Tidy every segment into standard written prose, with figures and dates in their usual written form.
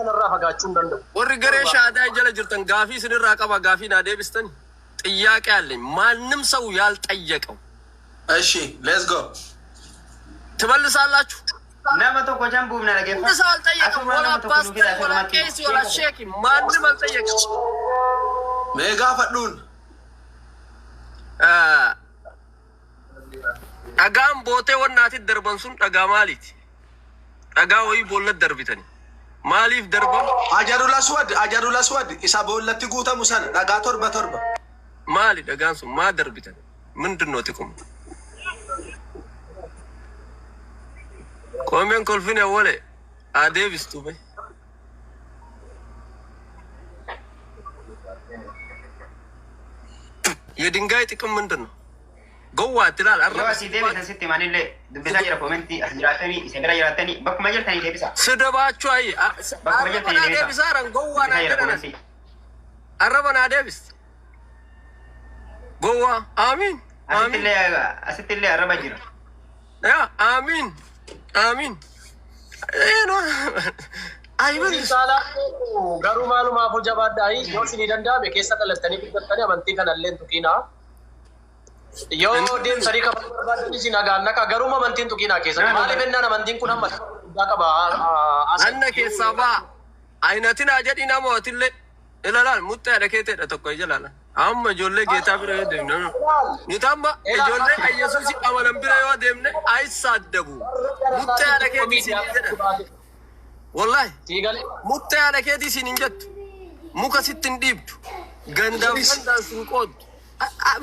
الرافع قاعدون دندو ورجري شهادة جل جرتن غافي سن الراقبة غافي نادي بستن ጥያቄ አለኝ ማንም ሰው ያልጠየቀው እሺ ሌትስ ጎ ትመልሳላችሁ ነመቶ ቆጃም ቡምና ለገፋ ሰው አልጠየቀም ወላ ፓስተር ወላ ቄስ ወላ ሼክ ማንም አልጠየቀም ሜጋ ፈዱን አጋም ቦቴ ወናቲ ደርበንሱን ጠጋ ማሊት ጠጋ ወይ ቦለት ደርቢተኒ ማሊፍ ደርበን አጀሩ ለስወድ ኢሳ ቦለት ጉታ ሙሳን ጠጋ ቶርባ ማሊ ደጋንሱ ማ ደርቢተኒ ምንድነው ጥቅሙ ኮሜን ኮልፊን ያወለ አዴቪስቱ በይ የድንጋይ ጥቅም ምንድነው ጎዋ ትላል አራሲ ዴቪስ ሲቲ ማንለ ድብታ ይራ ኮሜንቲ አጅራተኒ ኢሰራ ይራተኒ በኩማጀርተኒ ዴቪሳ ስደባቹ አይ በኩማጀርተኒ ዴቪስ አረን ጎዋ ናደረና አረበና ዴቪስ ጎዋ አሚን አስተለ አረባ ጅራ ያ አሚን አሚን ኤኖ አይበል ሳላ ጋሩ ማሉ ማፉ ጀባዳይ ዮሲኒ ደንዳ በከሰ ተለተኒ ቢተተኒ አመንቲ ከነለን ቱቂና ዮ ዴም ሰሪካ ባባዲ ሲናጋና ጋሩ ማመንቲን ቱቂና ከሰ ማሊ በእናና አመንቲን ኩና ማታ ዳቀባ አነ ከሰባ አይነቲና ጀዲና ሞትለ ኢላላል ሙጣ ለከተ ተቆ ይጀላል አም ጆሌ ጌታ ብረ ደም ነው ኒታማ ጆሌ ኢየሱስ አመለም ብረ ደምነ አይሳደቡ ሙጣ ለከተ ሲንጀደ ወላሂ ሙጣ ለከተ ሲንጀት ሙከ ሲትን ዲብቱ ገንዳም ገንዳን ቆጥ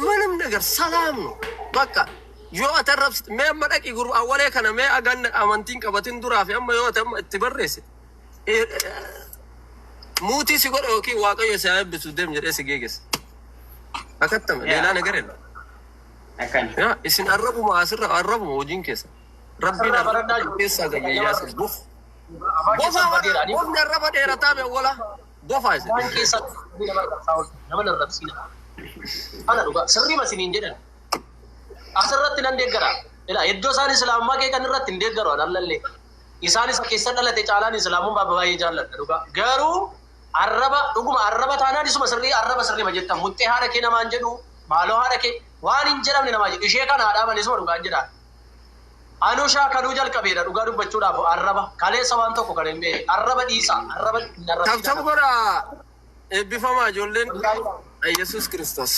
ምንም ነገር ሰላም ነው በቃ ዮ አተረብስ መመደቂ ጉሩ አወለ ከነመ አጋን አመንቲን ቀበትን ዱራፍ ያም yotam ትበረስ ሙቲ ሲጎር ኦኬ ዋቀዮ ሳይብሱ ደም ጀደስ ገገስ አከተም ሌላ ነገር የለም አካን ያ እስን አረቡ ማስራ አረቡ ወጂን ከሰ ረቢና ከሰ ገያያስ ቡፍ ቦፋ ወደ ነረበ ደረታ በወላ ቦፋ ይዘ ከሰ ነመለ ረብሲና አና ዱጋ ስሪ መስኒ እንጀደን አሰረት ነንደገራ ኢላ የዶሳኒ እስላማ ከነረት እንደገራ አላለ ኢሳኒ ከሰ ደለተ ጫላኒ እስላሙን ባባይ ጃለ ዱጋ ገሩ አረባ ዱጉማ አረባ ታናዲ ሱመ ስሪ አረባ ስሪ መጀታ ሙጤ ሀረከ ነማንጀዱ ማሎ ሀረከ ዋን እንጀራም ነማጅ እሺ ካና አዳባን ይሶ ዱጋ እንጀዳ አኑሻ ከዱጀል ከቤዳ ዱጋ ዱበቹ ዳፎ አረባ ካሌ ሰዋንቶ ኮ ከረምቤ አረባ ዲሳ አረባ ነረባ ታብታብ ጎራ ቢፋማ ጆለን ኢየሱስ ክርስቶስ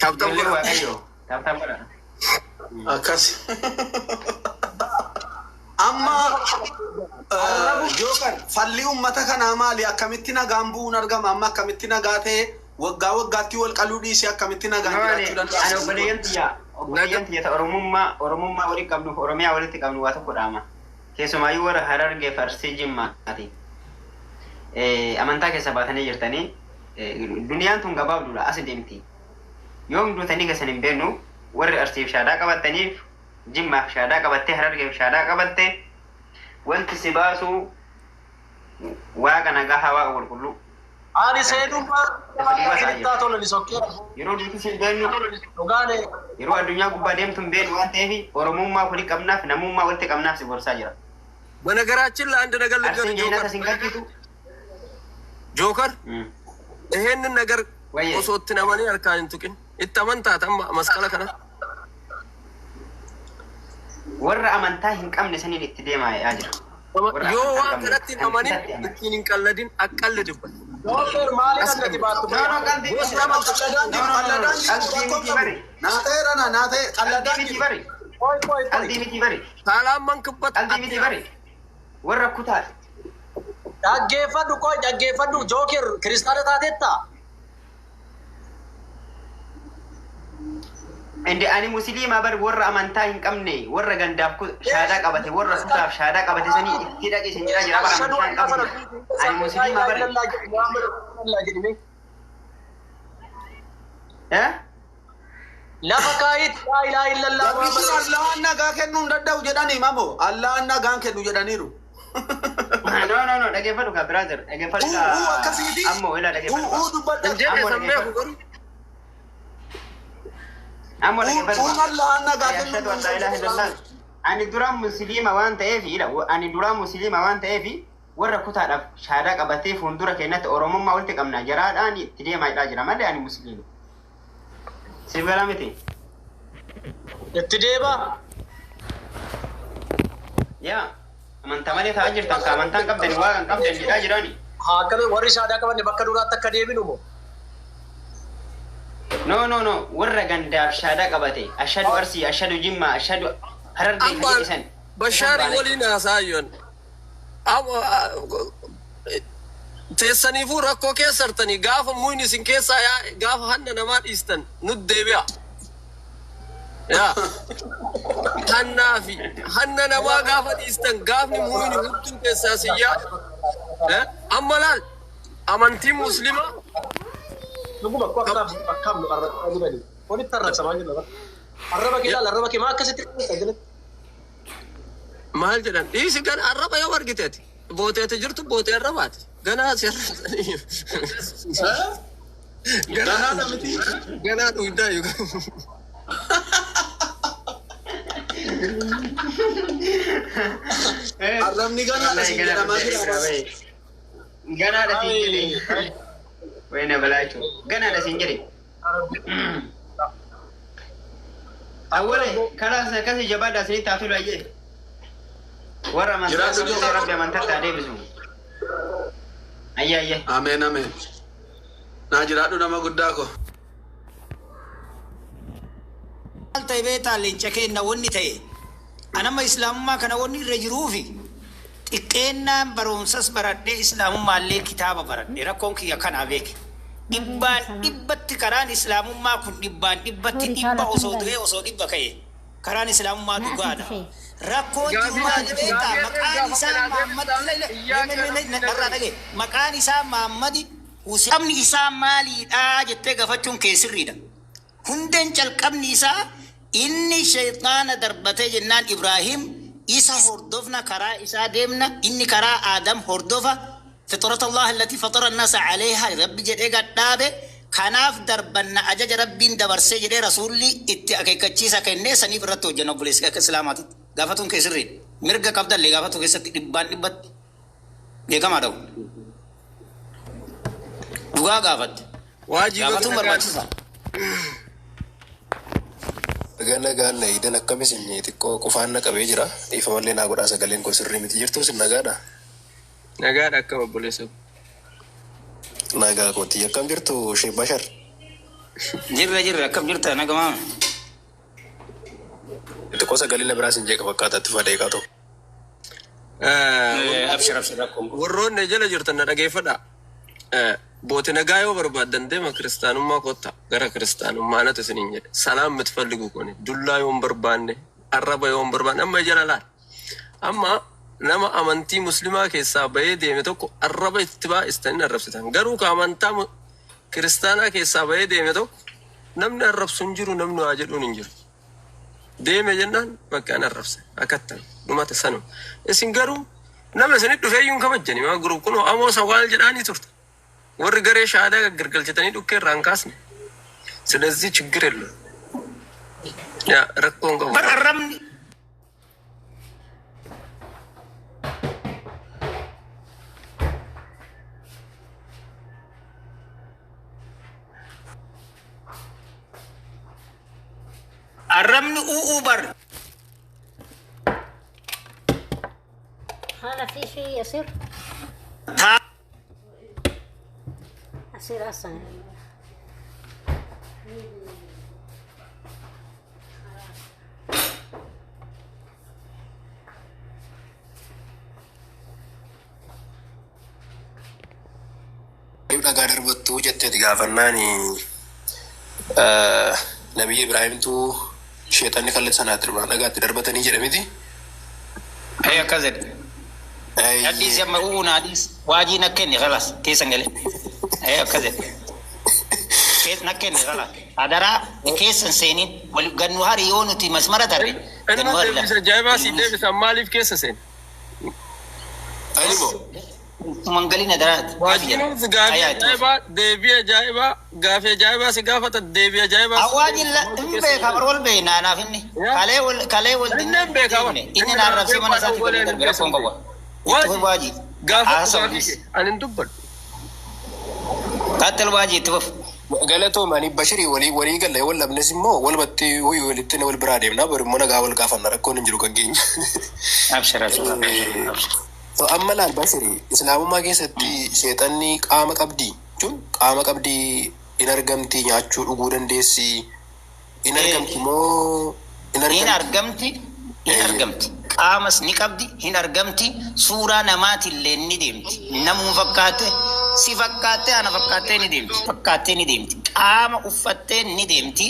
ታብታብ ጎራ ዋቀዮ ታብታብ ጎራ አካስ አማ ጆከር ፈልዩ መተከና ማሊ አከሚቲና ጋምቡን አርጋም አማ አከሚቲና ጋቴ ወጋቲ ወልቀሉዲ ሲ አከሚቲና ጋንዳቹ ደንዳ አኖ በለየንት ኦሮሞማ ወሪ ቀብኑ ኦሮሚያ ወሪ ተቀብኑ ዋተ ቆዳማ ከሰማዩ ወረ ሀረርጌ ፈርሲ ጅማቲ አመንታ ከሰባተኔ ይርተኔ ዱንያን ቱን ገባብዱላ አስደምቲ ዮም ዱተኒ ገሰንም በኑ ወር አርሲፍ ሻዳ ቀበተኒ ጅማ ሻዳ ቀበተ ሀረርጌ ሻዳ ቀበተ ወንት ሲባሱ ዋጋ ነጋ ሀዋ ወልቁሉ አዲ ሰይዱማ ኢታቶ ለሊሶኬ ይሮ ዱቲ ሲበኑ ዱጋኔ ይሮ አዱኛ ጉባ ደምቱን በኑ አንተፊ ኦሮሞማ ኩሊ ቀምናፍ ነሙማ ወልተ ቀምናፍ ሲወርሳ ጅራ በነገራችን ለአንድ ነገር ልገር ጆከር ይሄንን ነገር ወሶት ነማኒ አርካን ቱቂን ኢተመንታ ተማ መስቀለ ከነ ወራ አመንታ ህንቀም ነሰኒ ለትደማ ያጅራ ዮ ዋን ከነቲ ነማኒ ኢቲን ቀለድን አቀልድበት ዶክተር ማሊ ከነቲ ባቱ ናቴ ቀለዳን አልዲሚቲ በሪ ሳላማንክበት አልዲሚቲ በሪ ወራ ኩታል ዳጌፈዱ ቆይ ዳጌፈዱ ጆከር ክርስቲያና ታቴታ እንደ አኒ ሙስሊም አበር ወራ አማንታ እንቀምኔ ወራ ገንዳፍኩ ሻዳ ቀበቴ ወራ ሱታፍ ሻዳ ቀበቴ ሰኒ ኢትዳቂ ሰንጅራ ጅራ ባራ አኒ ሙስሊም አበር ለፈካይት ላ ኢላሃ ኢላላህ አላህና ጋከኑ እንደዳው ጀዳኒ ማሞ አላህና ጋንከኑ ጀዳኒሩ no dhaggeeffadhu ka brother dhaggeeffadhu ammoo ila dhaggeeffadhu ammoo dhaggeeffadhu ani dura muslima waan ta'eef ila ani dura muslima waan ta'eef warra kutaadhaaf shaadaa qabatee fuuldura keenyatti oromummaa walitti qabna jaraadhaan itti deemaa jira malee ani musliima. Siif galaa miti? Itti deema. Yaa amantaa malee taa'aa jirtan ka amantaan qabdani waa kan qabdan jedhaa jiraani. Haa akkami warri shaadaa qabanne bakka duraatti akka deebinu moo? No warra gandaaf shaadaa qabate ashhadu arsii ashhadu jimmaa ashhadu harargee kan jedhisan. Bashaari waliin haasaayoon. Teessaniifuu rakkoo keessartanii gaafa muyni isin keessaa gaafa hanna namaa dhiistan nutti deebi'a. Yaa hanna namaa gaafa dhiistan gaafni muyni hudduu keessaa siyyaa. Amma laal amantiin muslimaa. Nunggu akkam nu arraba gudani. Walitti arrabsamaa jirra. Arraba kee laal arraba kee maa akkasitti qajeelatti. Maal jedhan dhiisi gan arraba yoo argiteeti booteeti jirtu bootee arrabaati ganaa si arrabsanii Ganaa miti. ganaa dhugdaa yoo Arrabni ganaa asii jedhamaa jira. Ganaa dhasiin jedhee. Wayna balaachu. Ganaa dhasiin jedhee. Awwalee karaa akkasii jabaadhaa asii taatu laayee. Warra amantaa qabsee rabbi amantaatti adeebisu. Ayya. Ameen. Naa jiraadhu nama guddaa ko. Ta'e beetaa leenca kenna wanni ta'e anama islaamummaa kana wanni irra jiruufi xiqqeennaan barumsas baradhee islaamummaallee kitaaba baradhee rakkoon kiyya kanaa beeke dhibbaan dhibbatti karaan islaamummaa kun dhibbaan dhibbatti dhibba osoo du'ee osoo dhibba ka'e karaan islaamummaa dhugaadha. Rakkoon jirumaa beetaa maqaan isaa Muhammad maqaan isaa Muhammad Husaamni isaa maaliidhaa jettee gaafachuun keessirriidha. Hundeen calqabni isaa inni shayxaana darbatee jennaan Ibrahim isa hordofna karaa isaa deemna inni karaa Adam hordofa fitrat Allah allati fatara an-nasa 'alayha rabbi jedhee gadhaabe kanaaf darbanna ajaja rabbiin dabarsee jedhee rasuulli itti akeekkachiisa kennee saniif irratti hojjenna obboleessa akka islaamaati gaafatuun keessirriidha. Mirga qabdallee gaafatu keessatti dhibbaan dhibbatti beekamaa ta'u. Dhugaa gaafatte. Gaafatuun barbaachisa. Gana idan akkamis inni xiqqoo qofaan na qabee jira. Dhiifamallee naa godhaa sagaleen koo sirrii miti jirtu sin nagaadha. nagaadha akkam obboleessa. Nagaa kooti akkam jirtu Sheekh Bashar. Jirra akkam jirta nagamaa. Xiqqoo sagaleen na biraa sin jeeqa fakkaatatti fadee qaatu. Abshir akkam. Warroonni jala jirtan na dhageeffadha. Boote nagaa yoo barbaadan deema kiristaanummaa kotta gara kiristaanummaa natu isiniin jedhe salaam mitfalligu kuni dullaa yoo barbaanne arraba yoo barbaanne amma jala laal amma nama amantii muslimaa keessaa bahee deeme tokko arraba itti baa'istanii arrabsitan garuu ka amantaa kiristaanaa keessaa bahee deeme tokko namni arrabsu hin jiru namni waa jedhuun hin jiru deeme jennaan bakka an arrabse akkattan dhumate sanuma isin garuu nama isinit dhufeeyyuun kabajjani maa gurub kunoo amoo sawaal jedhaanii turte warri garee shaadaa gargalchatanii dhukkee irraa hin kaasne ስለዚህ ችግር የለም ያ ረቆን ገው Bararramni arramni bar هلا في شيء يصير ta أصير أصلا Dhagaa darbattuu jetteeti gaafannaani Nabiyyi Ibraahimtu sheexanni kallattii sanaatti dhagaatti darbatanii jedhamiti. ay akazed hadis yamma hadis waji nakkenni khalas kesangale ay akazed kes nakkenni khalas adara kesan senin wal gannu hari yonuti masmara tarre أنا ديفيس جايبا سي ديفيس ماليف كيس سين Ayimo. mangalina darat واجينوس غافي جايبا ديفيا جايبا غافي جايبا سي غافتا ديفيا جايبا awaji la imbe kabar wal be na finni kale wal Inne be kabar. inni na rafsi mana sa fi darbe kongo Waajib. Gaafa ani dubbadhu. Qaxxal waajib itti fufu. Galatoomanii Bashirii walii galee wal dhabnes immoo walumatti walitti wal biraa deemnaa bari immoo nagaa wal gaafanna rakkoon hin jiru kan keenya. Abshira. Amma laal Bashirii islaamummaa keessatti sheexanni qaama qabdii jechuun qaama qabdii hin argamti nyaachuu dhuguu dandeessi hin argamti moo hin argamti. Qaamas ni qabdi hin argamti. Suuraa namaatillee ni deemti. Namuu fakkaate si fakkaate ana fakkaatee ni deemti. Qaama uffattee ni deemti.